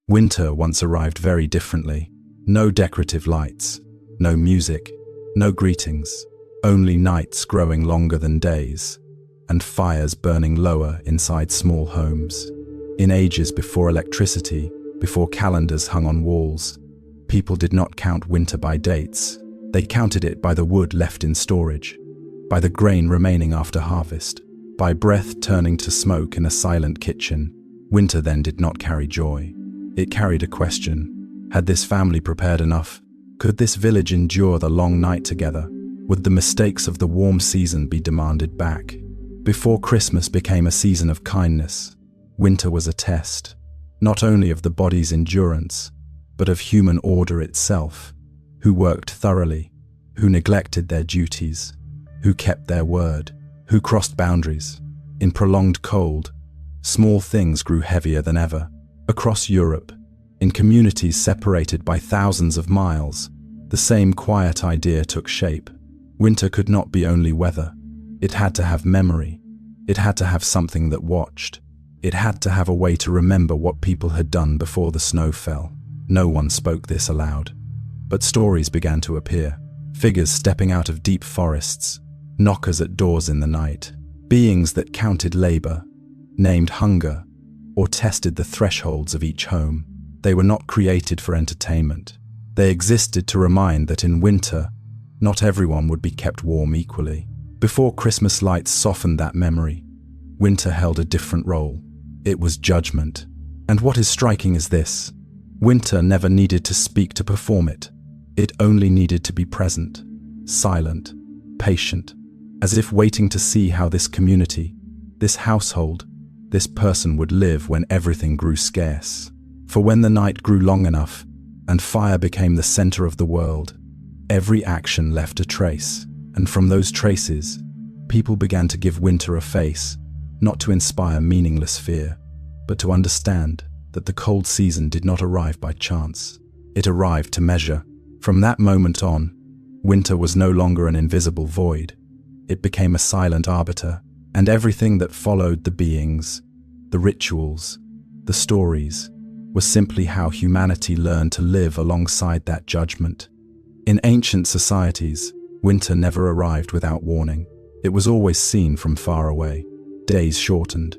Winter once arrived very differently. No decorative lights, no music, no greetings, only nights growing longer than days, and fires burning lower inside small homes. In ages before electricity, before calendars hung on walls, people did not count winter by dates. They counted it by the wood left in storage, by the grain remaining after harvest, by breath turning to smoke in a silent kitchen. Winter then did not carry joy. It carried a question. Had this family prepared enough? Could this village endure the long night together? Would the mistakes of the warm season be demanded back? Before Christmas became a season of kindness, winter was a test, not only of the body's endurance, but of human order itself. Who worked thoroughly, who neglected their duties, who kept their word, who crossed boundaries. In prolonged cold, small things grew heavier than ever. Across Europe, in communities separated by thousands of miles, the same quiet idea took shape. Winter could not be only weather. It had to have memory. It had to have something that watched. It had to have a way to remember what people had done before the snow fell. No one spoke this aloud. But stories began to appear. Figures stepping out of deep forests, knockers at doors in the night, beings that counted labor, named hunger, or tested the thresholds of each home. They were not created for entertainment. They existed to remind that in winter, not everyone would be kept warm equally. Before Christmas lights softened that memory, winter held a different role. It was judgment. And what is striking is this: winter never needed to speak to perform it. It only needed to be present, silent, patient, as if waiting to see how this community, this household, this person would live when everything grew scarce. For when the night grew long enough and fire became the center of the world, every action left a trace, and from those traces, people began to give winter a face, not to inspire meaningless fear, but to understand that the cold season did not arrive by chance. It arrived to measure. From that moment on, winter was no longer an invisible void. It became a silent arbiter, and everything that followed, the beings, the rituals, the stories, was simply how humanity learned to live alongside that judgment. In ancient societies, winter never arrived without warning. It was always seen from far away. Days shortened.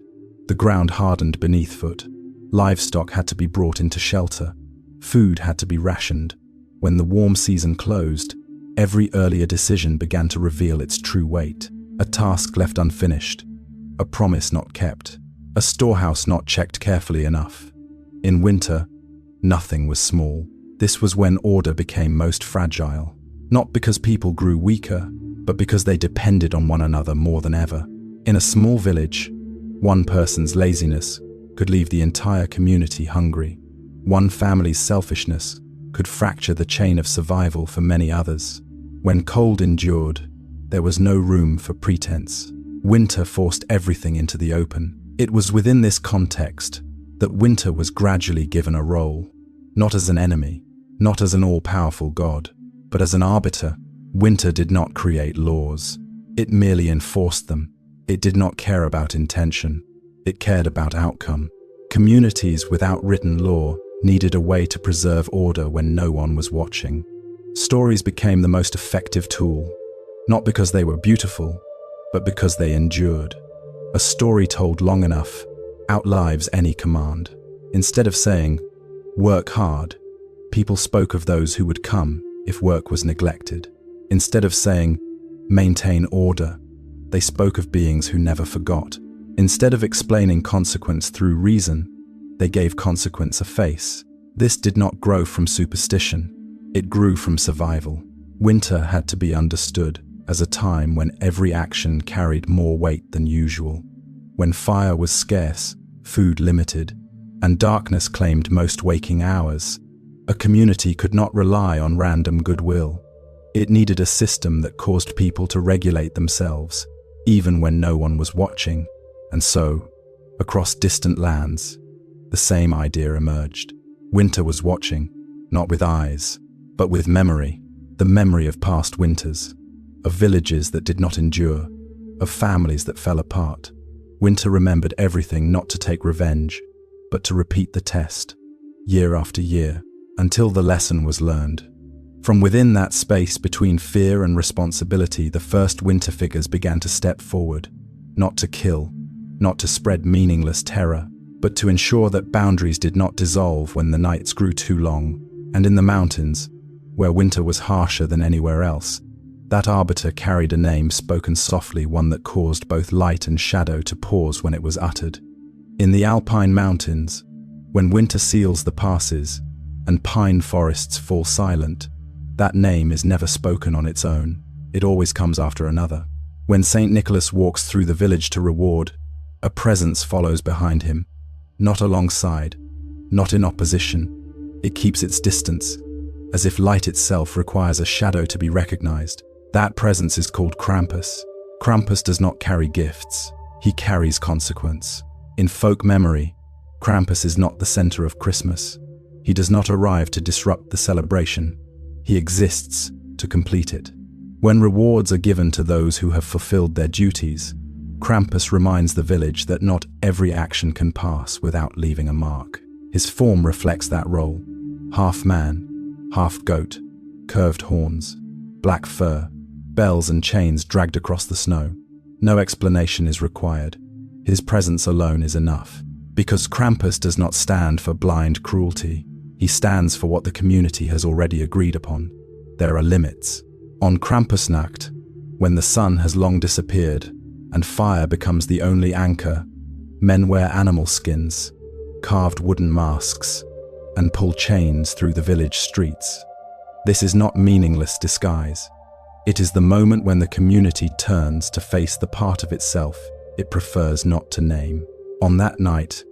The ground hardened beneath foot. Livestock had to be brought into shelter. Food had to be rationed. When the warm season closed, every earlier decision began to reveal its true weight. A task left unfinished. A promise not kept. A storehouse not checked carefully enough. In winter, nothing was small. This was when order became most fragile. Not because people grew weaker, but because they depended on one another more than ever. In a small village, one person's laziness could leave the entire community hungry. One family's selfishness could fracture the chain of survival for many others. When cold endured, there was no room for pretense. Winter forced everything into the open. It was within this context that winter was gradually given a role, not as an enemy, not as an all-powerful god, but as an arbiter. Winter did not create laws. It merely enforced them. It did not care about intention. It cared about outcome. Communities without written law needed a way to preserve order when no one was watching. Stories became the most effective tool, not because they were beautiful, but because they endured. A story told long enough outlives any command. Instead of saying, "Work hard," people spoke of those who would come if work was neglected. Instead of saying, "Maintain order," they spoke of beings who never forgot. Instead of explaining consequence through reason, they gave consequence a face. This did not grow from superstition. It grew from survival. Winter had to be understood as a time when every action carried more weight than usual. When fire was scarce, food limited, and darkness claimed most waking hours, a community could not rely on random goodwill. It needed a system that caused people to regulate themselves, even when no one was watching. And so, across distant lands, the same idea emerged. Winter was watching, not with eyes, but with memory. The memory of past winters, of villages that did not endure, of families that fell apart. Winter remembered everything, not to take revenge, but to repeat the test. year after year, until the lesson was learned. From within that space between fear and responsibility, the first winter figures began to step forward, not to kill, not to spread meaningless terror, but to ensure that boundaries did not dissolve when the nights grew too long. And in the mountains, where winter was harsher than anywhere else, that arbiter carried a name spoken softly, one that caused both light and shadow to pause when it was uttered. In the Alpine mountains, when winter seals the passes and pine forests fall silent, that name is never spoken on its own. It always comes after another. When St. Nicholas walks through the village to reward, a presence follows behind him, not alongside, not in opposition. It keeps its distance, as if light itself requires a shadow to be recognized. That presence is called Krampus. Krampus does not carry gifts. He carries consequence. In folk memory, Krampus is not the center of Christmas. He does not arrive to disrupt the celebration. He exists to complete it. When rewards are given to those who have fulfilled their duties, Krampus reminds the village that not every action can pass without leaving a mark. His form reflects that role. Half man, half goat, curved horns, black fur, bells and chains dragged across the snow. No explanation is required. His presence alone is enough. Because Krampus does not stand for blind cruelty. He stands for what the community has already agreed upon. There are limits. On Krampusnacht, when the sun has long disappeared and fire becomes the only anchor, men wear animal skins, carved wooden masks, and pull chains through the village streets. This is not meaningless disguise. It is the moment when the community turns to face the part of itself it prefers not to name. On that night,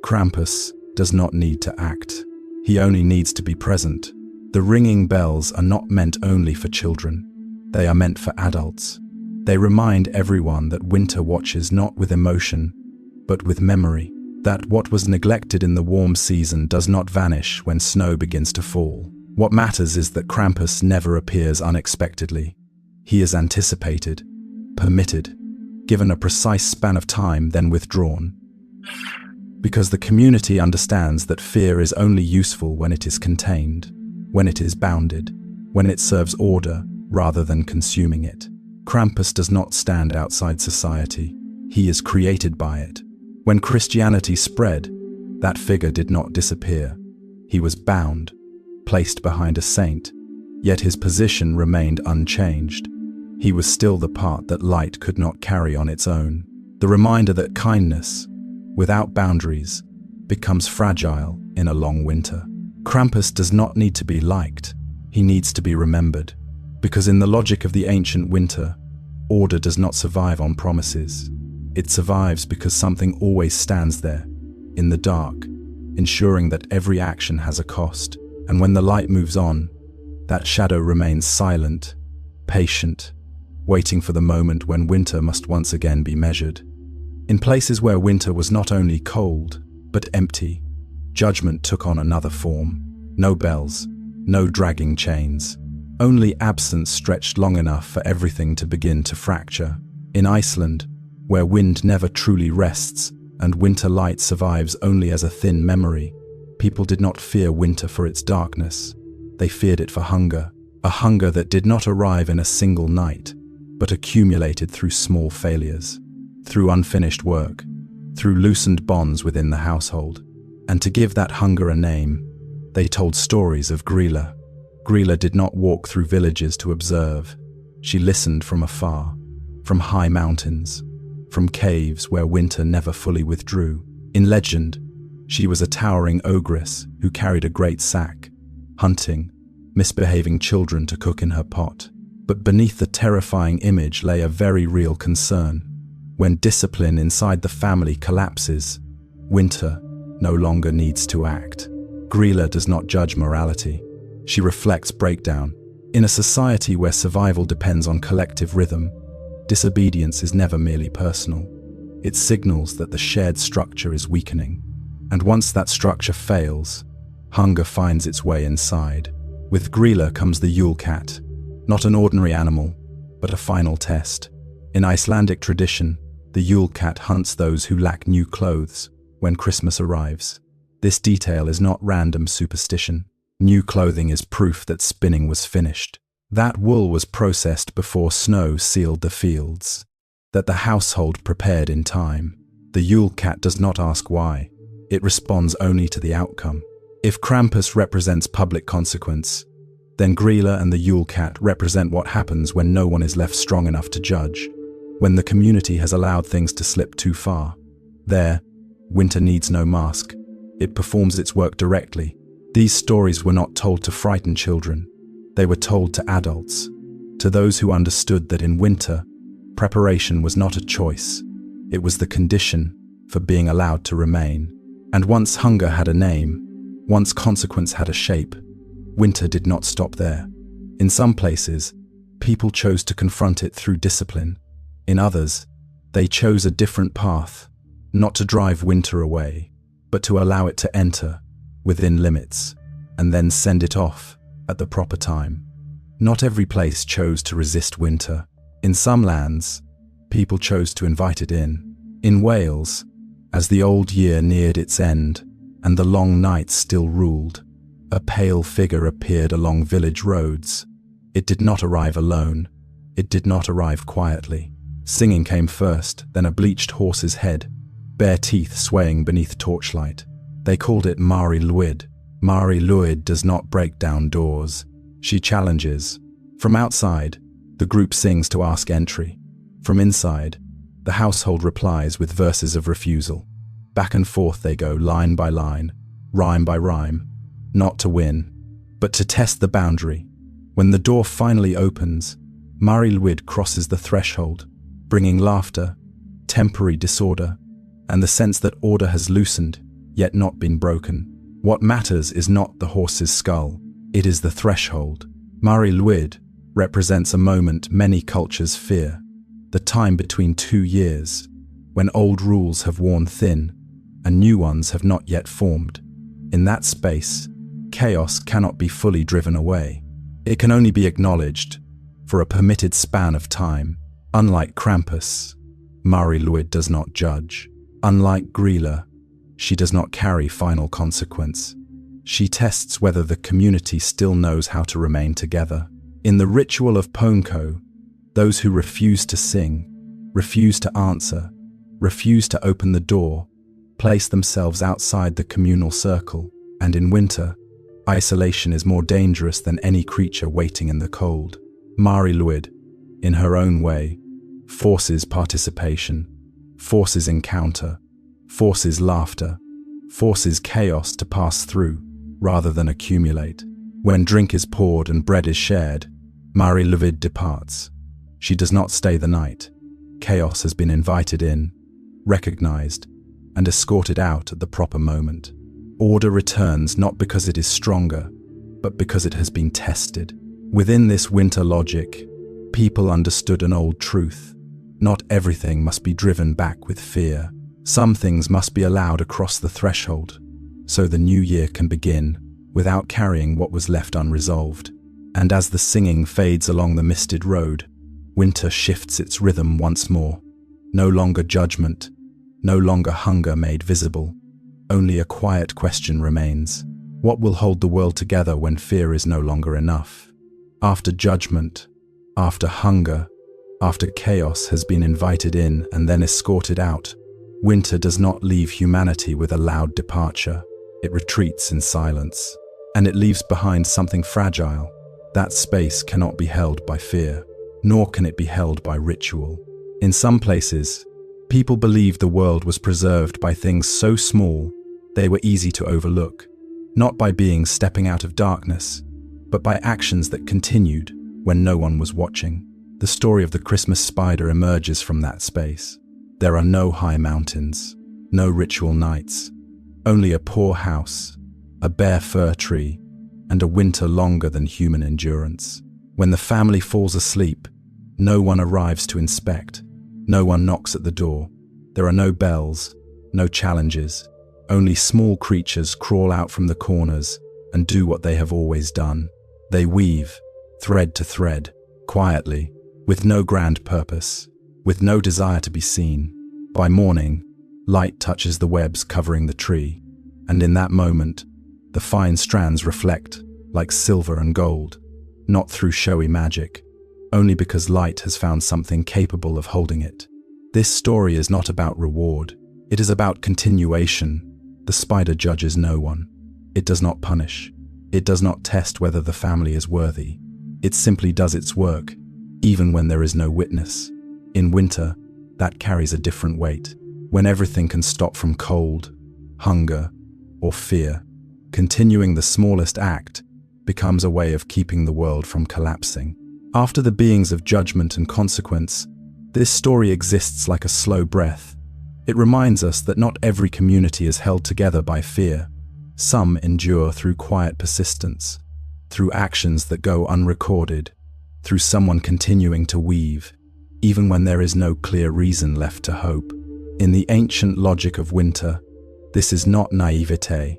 Krampus does not need to act. He only needs to be present. The ringing bells are not meant only for children. They are meant for adults. They remind everyone that winter watches not with emotion, but with memory. That what was neglected in the warm season does not vanish when snow begins to fall. What matters is that Krampus never appears unexpectedly. He is anticipated, permitted, given a precise span of time, then withdrawn. Because the community understands that fear is only useful when it is contained, when it is bounded, when it serves order rather than consuming it. Krampus does not stand outside society. He is created by it. When Christianity spread, that figure did not disappear. He was bound, placed behind a saint, yet his position remained unchanged. He was still the part that light could not carry on its own. The reminder that kindness, without boundaries, becomes fragile in a long winter. Krampus does not need to be liked. He needs to be remembered. Because in the logic of the ancient winter, order does not survive on promises. It survives because something always stands there, in the dark, ensuring that every action has a cost. And when the light moves on, that shadow remains silent, patient, waiting for the moment when winter must once again be measured. In places where winter was not only cold, but empty, judgment took on another form. No bells, no dragging chains. Only absence stretched long enough for everything to begin to fracture. In Iceland, where wind never truly rests and winter light survives only as a thin memory, people did not fear winter for its darkness. They feared it for hunger, a hunger that did not arrive in a single night, but accumulated through small failures, through unfinished work, through loosened bonds within the household. And to give that hunger a name, they told stories of Grilla. Grilla did not walk through villages to observe. She listened from afar, from high mountains, from caves where winter never fully withdrew. In legend, she was a towering ogress who carried a great sack, hunting, misbehaving children to cook in her pot. But beneath the terrifying image lay a very real concern. When discipline inside the family collapses, winter no longer needs to act. Grilla does not judge morality. She reflects breakdown. In a society where survival depends on collective rhythm, disobedience is never merely personal. It signals that the shared structure is weakening. And once that structure fails, hunger finds its way inside. With Grilla comes the Yule cat, not an ordinary animal, but a final test. In Icelandic tradition, the Yule cat hunts those who lack new clothes when Christmas arrives. This detail is not random superstition. New clothing is proof that spinning was finished, that wool was processed before snow sealed the fields, that the household prepared in time. The Yule cat does not ask why. It responds only to the outcome. If Krampus represents public consequence, then Grilla and the Yule cat represent what happens when no one is left strong enough to judge, when the community has allowed things to slip too far. There, winter needs no mask. It performs its work directly. These stories were not told to frighten children. They were told to adults, to those who understood that in winter, preparation was not a choice. It was the condition for being allowed to remain. And once hunger had a name, once consequence had a shape, winter did not stop there. In some places, people chose to confront it through discipline. In others, they chose a different path, not to drive winter away, but to allow it to enter within limits, and then send it off at the proper time. Not every place chose to resist winter. In some lands, people chose to invite it in. In Wales, as the old year neared its end and the long nights still ruled, a pale figure appeared along village roads. It did not arrive alone. It did not arrive quietly. Singing came first, then a bleached horse's head, bare teeth swaying beneath torchlight. They called it Mari Lwyd. Mari Lwyd does not break down doors. She challenges. From outside, the group sings to ask entry. From inside, the household replies with verses of refusal. Back and forth they go, line by line, rhyme by rhyme, not to win, but to test the boundary. When the door finally opens, Mari Lwyd crosses the threshold, bringing laughter, temporary disorder, and the sense that order has loosened, yet not been broken. What matters is not the horse's skull, it is the threshold. Mari Lwyd represents a moment many cultures fear, the time between 2 years, when old rules have worn thin and new ones have not yet formed. In that space, chaos cannot be fully driven away. It can only be acknowledged for a permitted span of time. Unlike Krampus, Mari Lwyd does not judge. Unlike Grilla, she does not carry final consequence. She tests whether the community still knows how to remain together. In the ritual of Ponko, those who refuse to sing, refuse to answer, refuse to open the door, place themselves outside the communal circle. And in winter, isolation is more dangerous than any creature waiting in the cold. Mari Lwyd, in her own way, forces participation, forces encounter, forces laughter, forces chaos to pass through rather than accumulate. When drink is poured and bread is shared, Mari Lwyd departs. She does not stay the night. Chaos has been invited in, recognized, and escorted out at the proper moment. Order returns not because it is stronger, but because it has been tested. Within this winter logic, people understood an old truth. Not everything must be driven back with fear. Some things must be allowed across the threshold, so the new year can begin without carrying what was left unresolved. And as the singing fades along the misted road, winter shifts its rhythm once more. No longer judgment, no longer hunger made visible. Only a quiet question remains. What will hold the world together when fear is no longer enough? After judgment, after hunger, after chaos has been invited in and then escorted out, winter does not leave humanity with a loud departure. It retreats in silence, and it leaves behind something fragile. That space cannot be held by fear, nor can it be held by ritual. In some places, people believed the world was preserved by things so small they were easy to overlook, not by beings stepping out of darkness, but by actions that continued when no one was watching. The story of the Christmas spider emerges from that space. There are no high mountains, no ritual nights, only a poor house, a bare fir tree, and a winter longer than human endurance. When the family falls asleep, no one arrives to inspect, no one knocks at the door. There are no bells, no challenges. Only small creatures crawl out from the corners and do what they have always done. They weave, thread to thread, quietly, with no grand purpose, with no desire to be seen. By morning, light touches the webs covering the tree, And in that moment, the fine strands reflect like silver and gold, not through showy magic, only because light has found something capable of holding it. This story is not about reward. It is about continuation. The spider judges no one. It does not punish. It does not test whether the family is worthy. It simply does its work, even when there is no witness. In winter, that carries a different weight. When everything can stop from cold, hunger, or fear, continuing the smallest act becomes a way of keeping the world from collapsing. After the beings of judgment and consequence, this story exists like a slow breath. It reminds us that not every community is held together by fear. Some endure through quiet persistence, through actions that go unrecorded, through someone continuing to weave, even when there is no clear reason left to hope. In the ancient logic of winter, this is not naivete.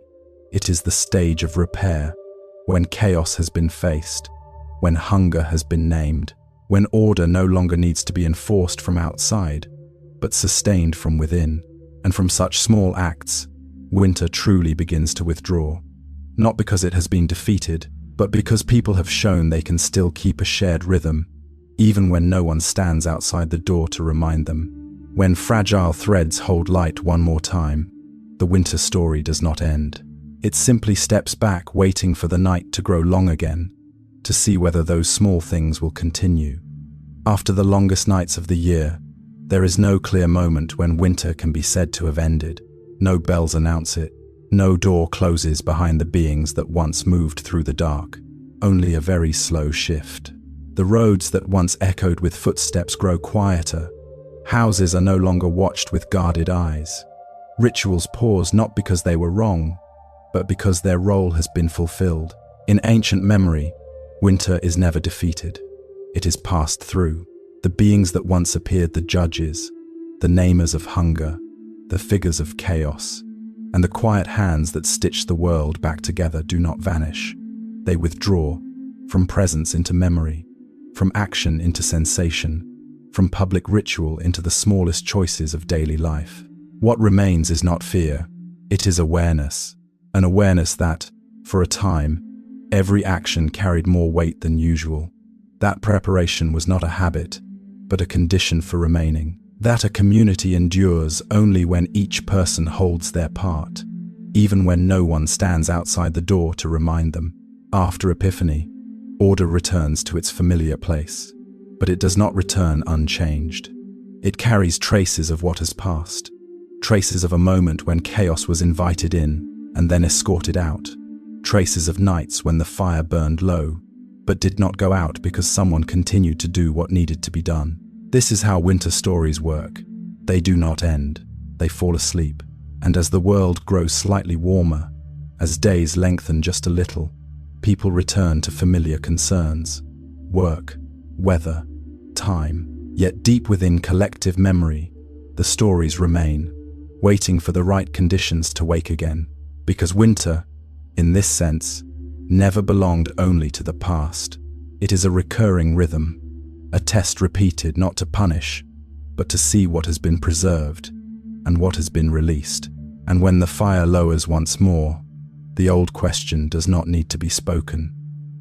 It is the stage of repair, when chaos has been faced, when hunger has been named, when order no longer needs to be enforced from outside, but sustained from within. And from such small acts, winter truly begins to withdraw. Not because it has been defeated, but because people have shown they can still keep a shared rhythm, even when no one stands outside the door to remind them. When fragile threads hold light one more time, the winter story does not end. It simply steps back, waiting for the night to grow long again, to see whether those small things will continue. After the longest nights of the year, there is no clear moment when winter can be said to have ended. No bells announce it. No door closes behind the beings that once moved through the dark. Only a very slow shift. The roads that once echoed with footsteps grow quieter. Houses are no longer watched with guarded eyes. Rituals pause not because they were wrong, but because their role has been fulfilled. In ancient memory, winter is never defeated. It is passed through. The beings that once appeared the judges, the namers of hunger, the figures of chaos, and the quiet hands that stitch the world back together do not vanish. They withdraw, from presence into memory, from action into sensation, from public ritual into the smallest choices of daily life. What remains is not fear, it is awareness. An awareness that, for a time, every action carried more weight than usual. That preparation was not a habit, but a condition for remaining. That a community endures only when each person holds their part, even when no one stands outside the door to remind them. After Epiphany, order returns to its familiar place, but it does not return unchanged. It carries traces of what has passed, traces of a moment when chaos was invited in and then escorted out, traces of nights when the fire burned low, but did not go out because someone continued to do what needed to be done. This is how winter stories work. They do not end, they fall asleep, and as the world grows slightly warmer, as days lengthen just a little, people return to familiar concerns, work, weather, time. Yet deep within collective memory, the stories remain, waiting for the right conditions to wake again. Because winter, in this sense, never belonged only to the past. It is a recurring rhythm, a test repeated not to punish, but to see what has been preserved and what has been released. And when the fire lowers once more, the old question does not need to be spoken.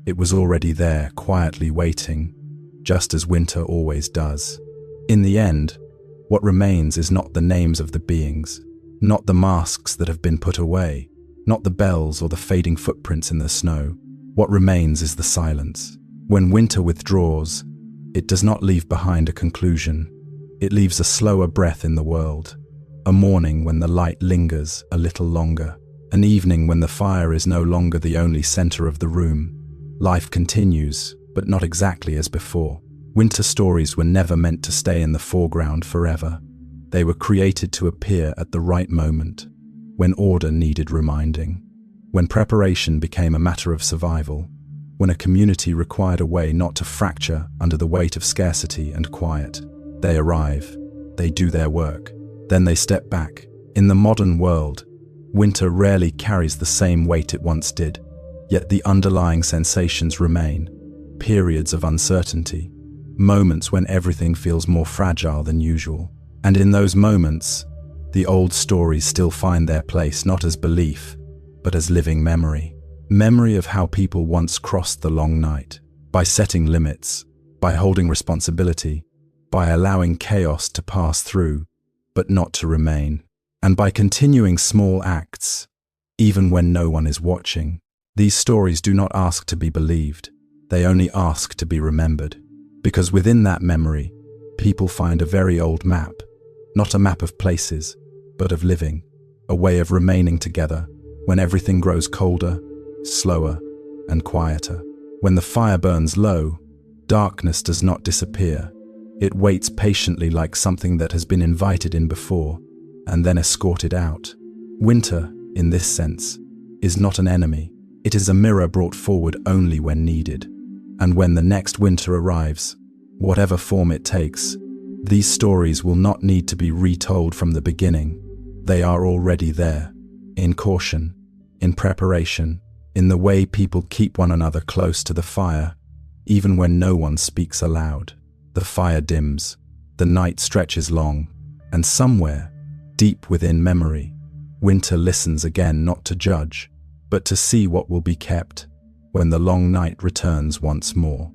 It was already there, quietly waiting, just as winter always does. In the end, what remains is not the names of the beings, not the masks that have been put away, not the bells or the fading footprints in the snow. What remains is the silence. When winter withdraws, it does not leave behind a conclusion. It leaves a slower breath in the world, a morning when the light lingers a little longer, an evening when the fire is no longer the only center of the room. Life continues, but not exactly as before. Winter stories were never meant to stay in the foreground forever. They were created to appear at the right moment, when order needed reminding, when preparation became a matter of survival, when a community required a way not to fracture under the weight of scarcity and quiet. They arrive, they do their work, then they step back. In the modern world, winter rarely carries the same weight it once did, yet the underlying sensations remain. Periods of uncertainty, moments when everything feels more fragile than usual. And in those moments, the old stories still find their place not as belief, but as living memory. Memory of how people once crossed the long night, by setting limits, by holding responsibility, by allowing chaos to pass through, but not to remain, and by continuing small acts, even when no one is watching. These stories do not ask to be believed, they only ask to be remembered. Because within that memory, people find a very old map, not a map of places, but of living, a way of remaining together when everything grows colder, slower, and quieter. When the fire burns low, darkness does not disappear. It waits patiently like something that has been invited in before and then escorted out. Winter, in this sense, is not an enemy. It is a mirror brought forward only when needed. And when the next winter arrives, whatever form it takes, these stories will not need to be retold from the beginning. They are already there, in caution, in preparation, in the way people keep one another close to the fire, even when no one speaks aloud. The fire dims, the night stretches long, and somewhere, deep within memory, winter listens again, not to judge, but to see what will be kept when the long night returns once more.